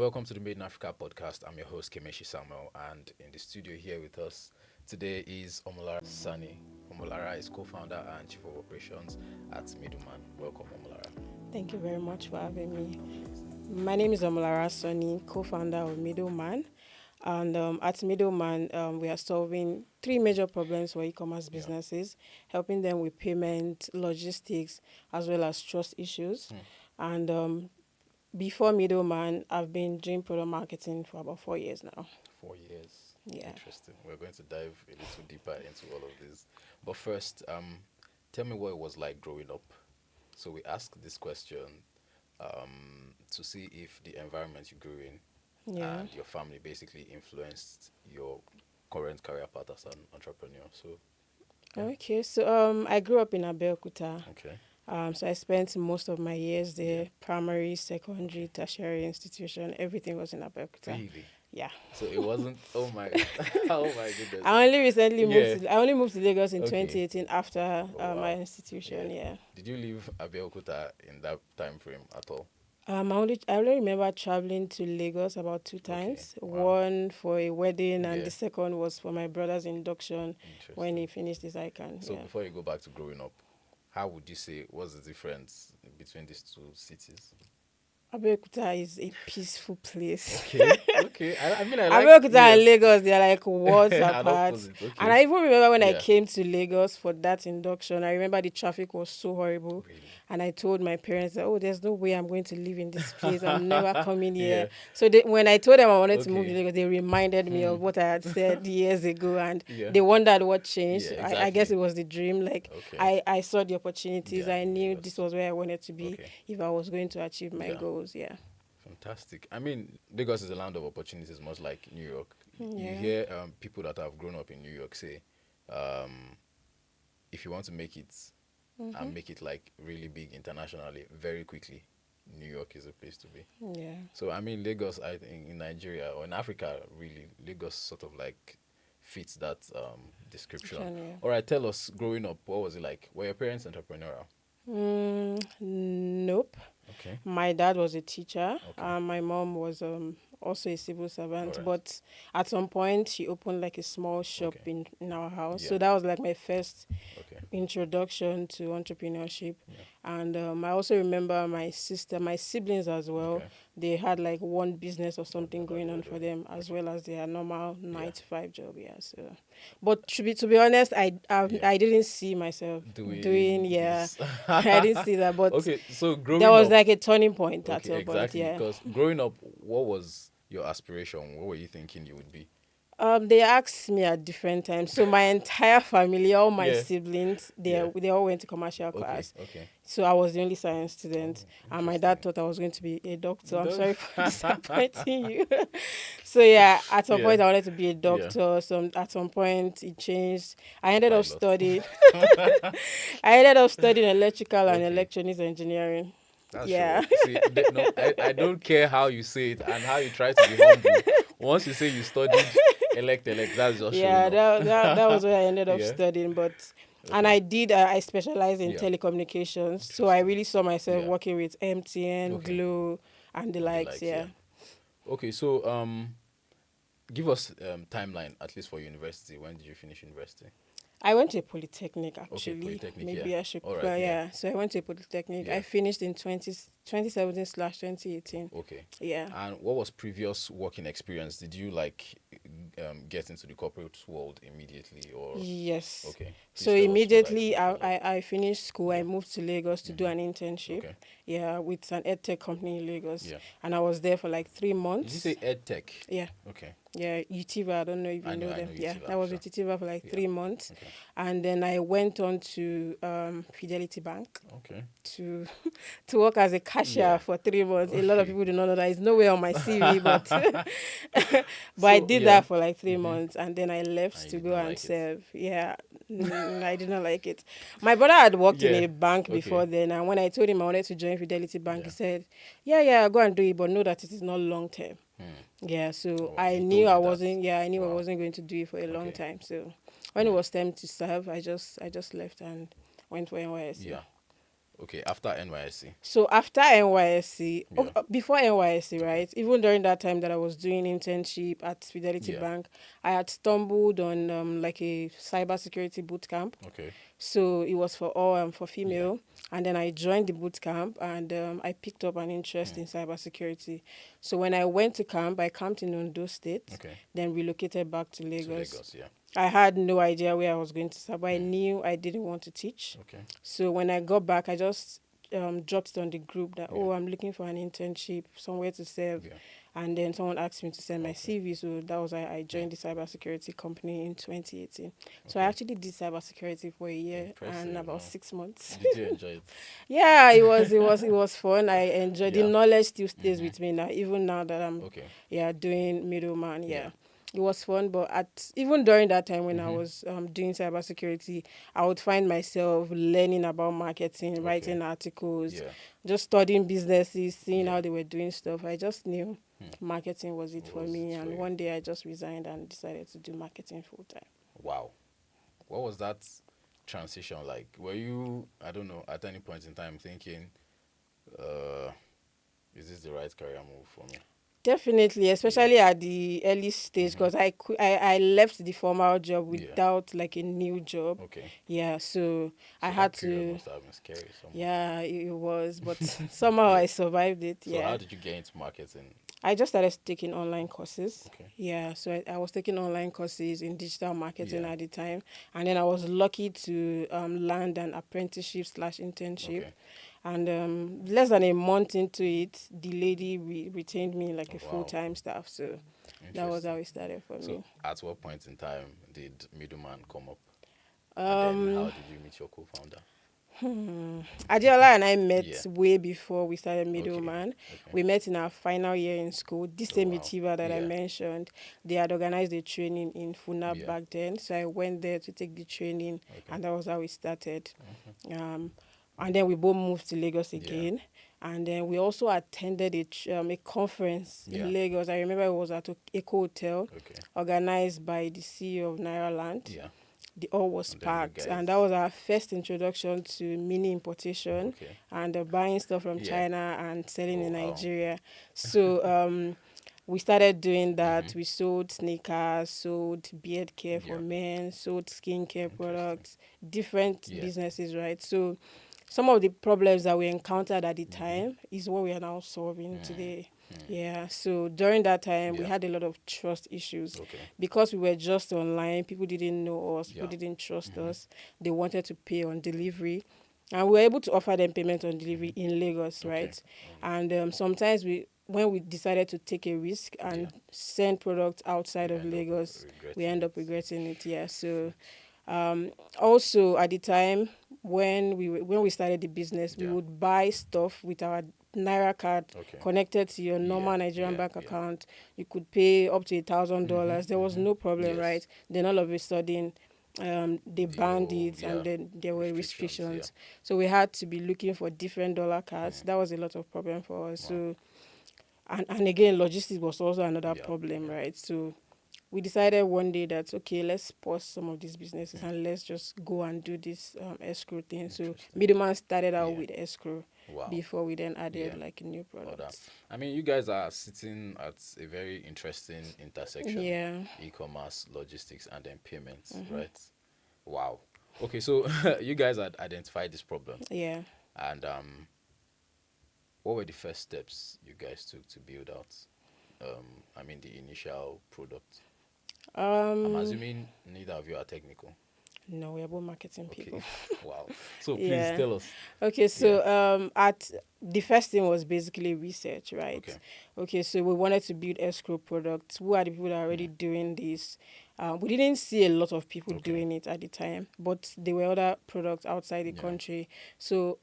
welcome to the Made in Africa podcast. I'm your host, Kemeshi Samuel, and in the studio here with us today is Omolara Sani. Omolara is co-founder and chief of operations at Midddleman. Welcome, Omolara. Thank you very much for having me. My name is Omolara Sani, co-founder of Midddleman. And at Midddleman, we are solving three major problems for e-commerce businesses, helping them with payment, logistics, as well as trust issues. And before Midddleman, I've been doing product marketing for about 4 years now. 4 years. Yeah. Interesting. We're going to dive a little deeper into all of this. But first, tell me what it was like growing up. So we asked this question to see if the environment you grew in and your family basically influenced your current career path as an entrepreneur. So Okay, so I grew up in Abeokuta. okay. So I spent most of my years there, primary, secondary, tertiary institution, everything was in Abeokuta. Really? Yeah. So it wasn't oh my oh my goodness. I only recently Yeah. moved. I only moved to Lagos in Okay. 2018 after Oh, my wow. institution. Yeah. Did you leave Abeokuta in that time frame at all? I only remember traveling to Lagos about 2 times. Wow. One for a wedding, and Yeah. the second was for my brother's induction when he Interesting. finished his ICANN. So Yeah. before you go back to growing up, how would you say what's the difference between these two cities? Abeokuta is a peaceful place. Okay, okay. I mean, I like Abeokuta and yes. Lagos, they're like worlds An apart. opposite, okay. And I even remember when I Yeah. came to Lagos for that induction, I remember the traffic was so horrible. Really? And I told my parents that, oh, there's no way I'm going to live in this place. I'm never coming here. Yeah. So when I told them I wanted to move to Okay. Lagos, they reminded me of what I had said years ago. And Yeah. they wondered what changed. Yeah, I guess exactly. it was the dream. Like, Okay. I saw the opportunities. Yeah, I knew Lagos. this was where I wanted to be Okay. if I was going to achieve my Yeah. goals. Yeah. Fantastic. I mean, Lagos is a land of opportunities, much like New York. You Yeah. hear people that have grown up in New York say, if you want to make it and make it like really big internationally very quickly, New York is a place to be. Yeah. So I mean, Lagos, I think in Nigeria or in Africa, really, Lagos sort of like fits that description. Yeah. All right, tell us, growing up, what was it like? Were your parents entrepreneurial? Nope. Okay. My dad was a teacher. Okay. My mom was also a civil servant. Alright. But at some point, she opened like a small shop Okay. in our house. Yeah. So that was like my first Okay. introduction to entrepreneurship. Yeah. And I also remember my siblings as well. Okay. They had like one business or something Whatever going they on were for doing. them, as well as their normal Yeah. 9 to 5 job. Yeah. So, but to be honest, Yeah. I didn't see myself doing. Yeah, this. I didn't see that. But Okay, so growing there was up, like a turning point at okay, some point. exactly. Yeah. Because growing up, what was your aspiration? What were you thinking you would be? They asked me at different times. So my entire family, all my Yeah. siblings, Yeah. they all went to commercial Okay, class. okay. So I was the only science student, and my dad Interesting. thought I was going to be a doctor. I'm Doc- sorry for disappointing you. So yeah, at some Yeah. point I wanted to be a Yeah. doctor. At some point it changed. I ended up Pilot. studying. I ended up studying electrical and Okay. electronics engineering. That's Yeah. true. See, no, I don't care how you say it and how you try to be humble. Once you say you studied elect, that's just Yeah, showing off. that was where I ended up Yeah. studying. But and Okay. I did. I specialized in Yeah. telecommunications, so I really saw myself Yeah. working with MTN, Okay. Glo, and the likes. Yeah. Okay, so give us timeline at least for university. When did you finish university? I went to a polytechnic actually. polytechnic, Maybe yeah. I should. All right, But yeah. yeah, so I went to a polytechnic. Yeah. I finished in 2017/2018. Okay. Yeah. And what was previous working experience? Did you like get into the corporate world immediately or? Yes. Okay. So Please tell us what that immediately experience was like. I finished school. I Yeah. moved to Lagos to do an internship. Okay. Yeah, with an edtech company in Lagos. Yeah. And I was there for like 3 months. Did you say ed tech? Yeah. Okay. Yeah, Utiva. I don't know if you I know know them. Yeah, Utiva, that was sure. with Utiva for like Yeah. 3 months, Okay. and then I went on to Fidelity Bank Okay. to to work as a cashier Yeah. for 3 months. A lot of Okay. people do not know that. It's nowhere on my CV, but I So, did yeah. that for like 3 months, and then I left And you to did go not and like it. serve. Yeah, I did not like it. My brother had worked in Yeah. a bank Okay. before then, and when I told him I wanted to join Fidelity Bank, Yeah. he said, "Yeah, go and do it, but know that it is not long term." Yeah, so Oh, I he knew told you I that. wasn't. Yeah, I knew I Wow. wasn't going to do it for a long Okay. time. So when it Yeah. was time to serve, I just left and went for NYSC. Yeah. Okay, after NYSC. So after NYSC, Yeah. before NYSC, Okay. right? Even during that time that I was doing internship at Fidelity Yeah. Bank, I had stumbled on like a cybersecurity boot camp. Okay. So it was for Yeah. female, and then I joined the boot camp, and I picked up an interest Hmm. in cybersecurity. So when I went to camp, I camped in Ondo State, Okay. then relocated back to To Lagos. Lagos. Yeah. I had no idea where I was going to start, but I Hmm. knew I didn't want to teach. Okay. So when I got back, I just dropped it on the group that, Yeah. oh, I'm looking for an internship, somewhere to serve. Yeah. And then someone asked me to send my Okay. CV. So that was I Hmm. joined the cybersecurity company in 2018. So I Okay. actually did cybersecurity for a year and Impressive. about Wow. 6 months. Did you enjoy it? Yeah, it was fun. I enjoyed the Yeah. knowledge still stays Mm-hmm. with me now, even now that I'm Okay. doing middleman. Yeah. Yeah. It was fun, but at even during that time when I Mm-hmm. was doing cybersecurity, I would find myself learning about marketing, Okay. writing articles, Yeah. just studying businesses, seeing Yeah. how they were doing stuff. I just knew Hmm. marketing was it for Was me, it for and you? one day I just resigned and decided to do marketing full time. Wow. What was that transition like? Were you, I don't know, at any point in time thinking, uh, is this the right career move for me? Definitely, Yeah. especially at the early stage, Mm-hmm. because I left the formal job Yeah. without like a new job. Okay. Yeah, so I So had that period to. must have been scary somehow. Yeah, it was, but somehow Yeah. I survived it. So how Yeah, did you get into marketing? I just started taking online courses. Okay. Yeah, so I was taking online courses in digital marketing Yeah. at the time, and then I was lucky to land an apprenticeship slash internship. Okay. And less than a month into it, the lady retained me like Oh, a full wow. time staff. So that was how Interesting. it started for So me. at what point in time did Middleman come up? And then how Um, did you meet your co-founder? Adiola and I Yeah. met way before we started Okay. Middleman. Okay. We met in our final year in school. This Oh, same wow. Mitiva that I Yeah. mentioned, they had organized a training in Funa Yeah. back then. So I went there to take the training, Okay. and that was how we started. Mhm. Um, and then we both moved to Lagos Yeah. again. And then we also attended a conference Yeah. in Lagos. I remember it was at Eco Hotel, Okay. organized by the CEO of Naira Land. Yeah. The all was And then you packed, and that guys. was our first introduction to mini importation Okay. and buying stuff from Yeah. China and selling Oh, in wow. Nigeria. So we started doing Mm-hmm. that. We sold sneakers, sold beard care for Yeah. men, sold skincare Interesting. products, different Yeah. businesses, right? So some of the problems that we encountered at the Mm-hmm. time is what we are now solving Mm. today. Mm. Yeah, so during that time, we Yeah. had a lot of trust issues Okay. because we were just online. People didn't know us, people Yeah. didn't trust Mm-hmm. us. They wanted to pay on delivery, and we were able to offer them payment on delivery Mm-hmm. in Lagos, Okay. right? And sometimes when we decided to take a risk Yeah. and send products You outside of end up Lagos, we regretting end it. up regretting it. Yeah, so also, at the time when we started the business, we Yeah. would buy stuff with our Naira card Okay. connected to your Yeah. normal Nigerian Yeah. bank Yeah. account. You could pay up to Mm-hmm. $1,000. There was Mm-hmm. no problem, Yes. right? Then all of a sudden, they The banned whole, it, yeah, and then there were restrictions. Yeah. restrictions. So we had to be looking for different dollar cards. Mm. That was a lot of problem for us. Wow. So and again, logistics was also another Yeah. problem, Yeah. right? So we decided one day that okay, let's pause some of these businesses Mm. and let's just go and do this escrow thing. So Interesting. middleman started out Yeah. with escrow Wow. before we then Yeah. added like new All that. products. I mean, you guys are sitting at a very interesting intersection: Yeah. e-commerce, logistics, and then payments. Hmm. Right? Wow. Okay, so you guys had identified this problem, Yeah. and what were the first steps you guys took to build out? I mean, the initial product. I'm Um. assuming neither of you are technical. No, we're both marketing Okay. people. Wow. So please Yeah. tell us. Okay, Yeah. so at the first thing was basically research, right? Okay. Okay, so we wanted to build escrow products. Who are the people that are already Mm. doing this? We didn't see a lot of people Okay. doing it at the time, but there were other products outside the Yeah. country. So,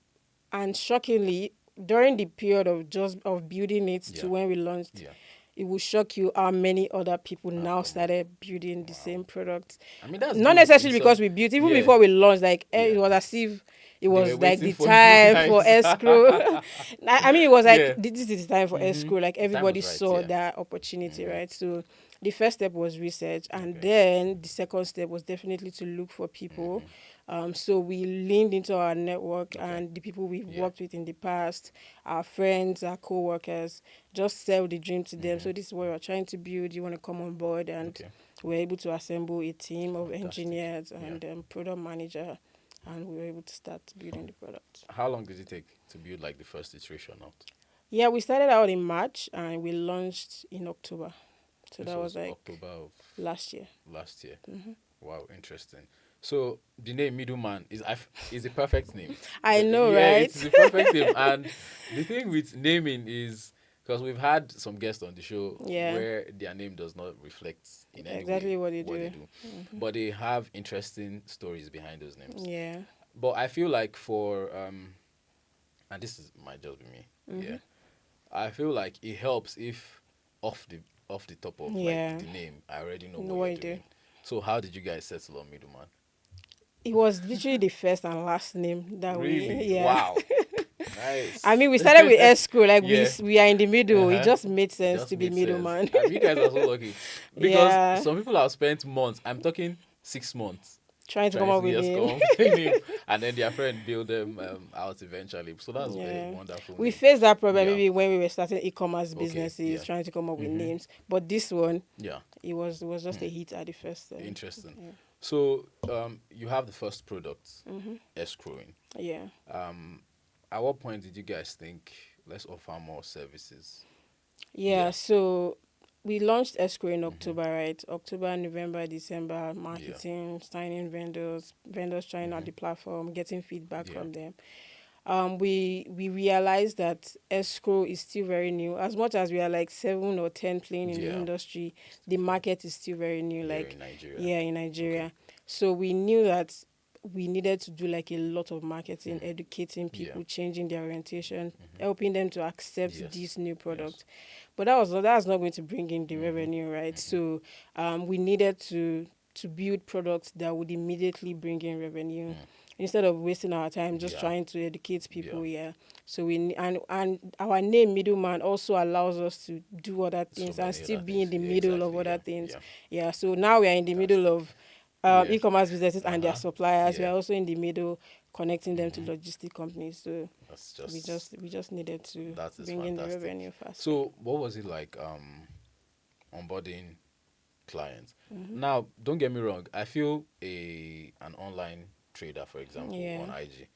and shockingly, during the period of just of building it to Yeah. when we launched, Yeah. it will shock you how many other people I've now come up. started building the Wow. same product. I mean, that's Not good in necessarily because some. we built, even Yeah. before we launched, like it Yeah. was as if it They were was like waiting the for you time for guys. escrow. I mean, it was like Yeah. this is the time for Mm-hmm. escrow. Like The time everybody was right. saw Yeah. that opportunity, Mm-hmm. right? So the first step was research, and Okay. then the second step was definitely to look for people. Mm-hmm. So we leaned into our network Okay. and the people we've Yeah. worked with in the past, our friends, our co-workers, just sell the dream to them. Mm-hmm. So this is what we're trying to build. You want to come on board, and Okay. we're able to assemble a team of Fantastic. engineers Yeah. and product manager, and we were able to start building the product. How long did it take to build like the first iteration out? Yeah, we started out in March and we launched in October. So This that was was like October of last year. last year. Hmm. Wow, interesting. So the name Middleman is a perfect name. I know, Yeah, right? it's a perfect name. And the thing with naming is because we've had some guests on the show Yeah, where their name does not reflect in any way exactly what you what they do. do, Hmm. but they have interesting stories behind those names. Yeah. But I feel like for and this is might just be me. Hmm. Yeah, I feel like it helps if off the off the top of like Yeah. the name, I already know Know what what you're you do. doing. So how did you guys settle on Middleman? It was literally the first and last name that we, Really? yeah. Wow. I Nice. mean, we started with Escrow, like Yeah. we are in the middle. It Uh-huh. just made sense Just to be made sense. middleman. You guys are so lucky because Yeah, some people have spent months. I'm talking 6 months trying to come trying up to with yes come name. up with a name, and then their friend build them out eventually. So that's a Yeah. wonderful We name. faced that problem Yeah. maybe when we were starting e-commerce Okay. businesses, Yeah. trying to come up with Mhm. names. But this one, Yeah. it was just Hmm. a hit at the first. Interesting. Yeah. So you have the first product, Mm-hmm. escrowing. Yeah. Um, at what point did you guys think let's offer more services? Yeah. Yeah. So we launched Escrow in Mm-hmm. October, right? October, November, December, Yeah. marketing, signing vendors trying out Mm-hmm. the platform, getting feedback Yeah. from them. We realized that escrow is still very new. As much as we are like 7 or 10 playing in the Yeah. industry, the Still fun. market is still very new. Here Like, in Nigeria. yeah, in Okay. Nigeria. So we knew that we needed to do like a lot of marketing, Mm. educating Yeah. people, changing their orientation, Mm-hmm. helping them to accept Yes. this new Yes. product. But that's not going to bring in the Mm-hmm. revenue, right? Mm-hmm. So we needed to build products that would immediately bring in revenue Mm. instead of wasting our time just Yeah. trying to educate Yeah. people. Yeah. So and our name middleman also allows us to do other So things and many still other be in things. the Yeah. middle of Exactly. other Yeah. things. Yeah. Yeah. So now we are in the middle Fantastic. of Yeah. e-commerce businesses Uh and their huh. suppliers. We Yeah. are also in the middle connecting them to Mm-hmm. logistic companies. So That's we just just needed to that is bring in the fantastic. revenue faster. So what was it like onboarding clients? Hmm. Now, don't get me wrong. I feel a an online trader, for example, Yeah. on IG,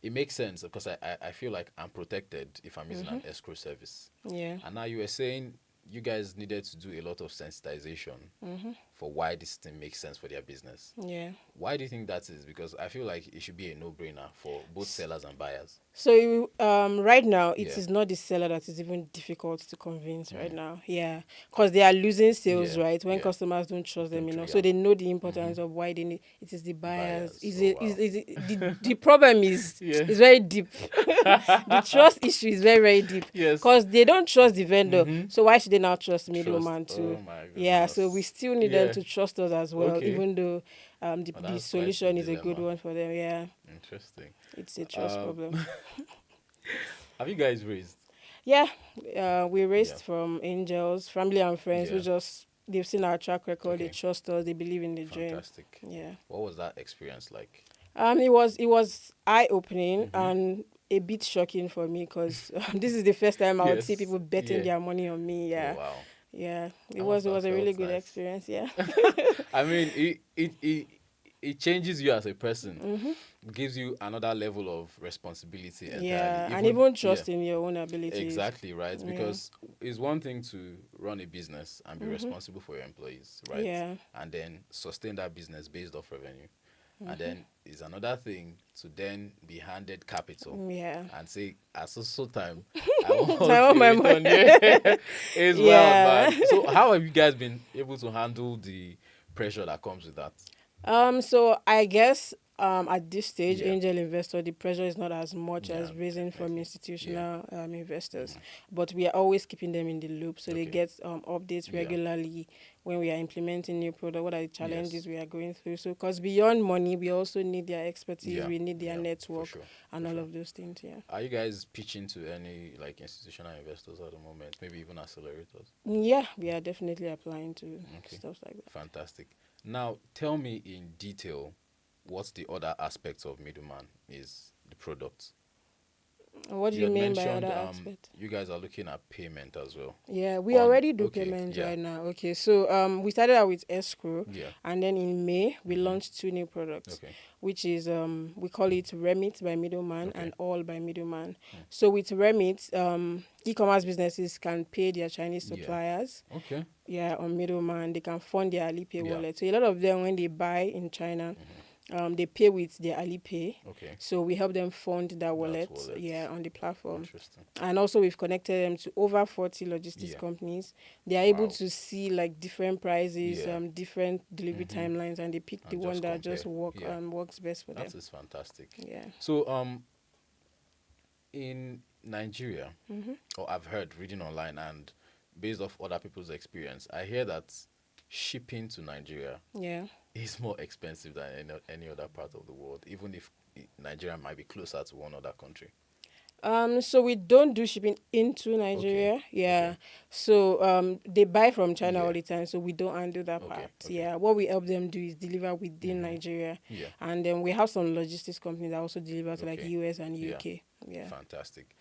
it makes sense because I feel like I'm protected if I'm using Hmm. an escrow service. Yeah. And now you were saying you guys needed to do a lot of sensitization Hmm. for why this thing makes sense for their business. Yeah. Why do you think that is? Because I feel like it should be a no-brainer for both sellers and buyers. So right now it Yeah. is not the seller that is even difficult to convince right Mm. now. Yeah, because they are losing sales, Yeah. right? When Yeah. customers don't trust them Don't enough, so yeah. they know the Mm-hmm. importance of why they need. It is the buyers. Buyers. Oh wow. The problem Yeah. is very deep. The trust issue is very very deep Yes. because they don't trust the vendor. Mm-hmm. So why should they now trust Trust. middleman too? Oh my Yeah, so we goodness. still need them Yeah. to trust us as well, Okay. even though Oh, the that's quite the solution is a good dilemma. one for them. Yeah, Interesting. it's a trust Um, problem. have you guys raised? Yeah, we Yeah. raised from angels, family and friends who Yeah. just they've seen our track record, they Okay. trust us, they believe in the dream. Fantastic. Yeah. What was that experience like? It was eye opening Mm-hmm. and a bit shocking for me because this is the first time I would see Yes. people betting Yeah. their money on me. Oh Yeah, wow. yeah. It That was must it have was a really felt good nice. experience. Yeah. I mean, it changes you as a person. Hmm. Gives you another level of responsibility entirely. Yeah, and Even even yeah, trust in your own abilities. exactly right. Yeah. Because it's one thing to run a business and be Hmm. responsible for your employees, right? Yeah. And then sustain that business based off revenue. And Hmm. then is another thing to then be handed capital Yeah. and say at so time I want So I want a my return. money. Yeah, it's wild, Yeah. man. So how have you guys been able to handle the pressure that comes with that? So I guess at this stage, Yeah, angel investor, the pressure is not as much yeah, as raising from definitely. Yeah. institutional investors, Hmm. but we are always keeping them in the loop, so they Okay. get updates Yeah. regularly when we are implementing new product, what are the challenges Yes. we are going through. So, because beyond money, we also need their expertise, Yeah. we need their Yeah. For network, sure. and For all sure. of those things. Yeah. Are you guys pitching to any like institutional investors at the moment? Maybe even accelerators? Yeah, we are definitely applying to Okay. stuff like that. Fantastic. Now, tell me in detail what's the other aspects of Middleman is the product. What do You you had mean by other mentioned aspect? you guys are looking at payment as well. Yeah, we On already do okay, payments yeah, right now. Okay, so we started out with Escrow, yeah, and then in May we mm-hmm. launched two new products, Okay, which is we call it Remit by Middleman okay, and All by Middleman. hmm. So with Remit, e-commerce businesses can pay their Chinese Yeah, suppliers, okay, yeah, on Middleman. They can fund their Alipay yeah, wallet. So a lot of them, when they buy in China, mm-hmm. they pay with their Alipay. Okay, So we help them fund that that's wallet, wallet. yeah, on the platform. Interesting. And also we've connected them to over 40 logistics Yeah, companies. They are able wow. to see like different prices, Yeah, different delivery mm-hmm. timelines, and they pick the And one just that just compare. Yeah, works best for them. that is fantastic. Yeah. So, in Nigeria, Hmm. or I've heard reading online and based off other people's experience, I hear that shipping to Nigeria Yeah. is more expensive than any other part of the world, even if Nigeria might be closer to one other country. So we don't do shipping into Okay, Nigeria. Yeah. okay, So they buy from China all yeah, the time, so we don't undo that okay, part. okay. Yeah. What we help them do is deliver within Mm-hmm. Nigeria. Yeah, And then we have some logistics companies that also deliver to like okay, US and yeah, UK. Yeah. fantastic.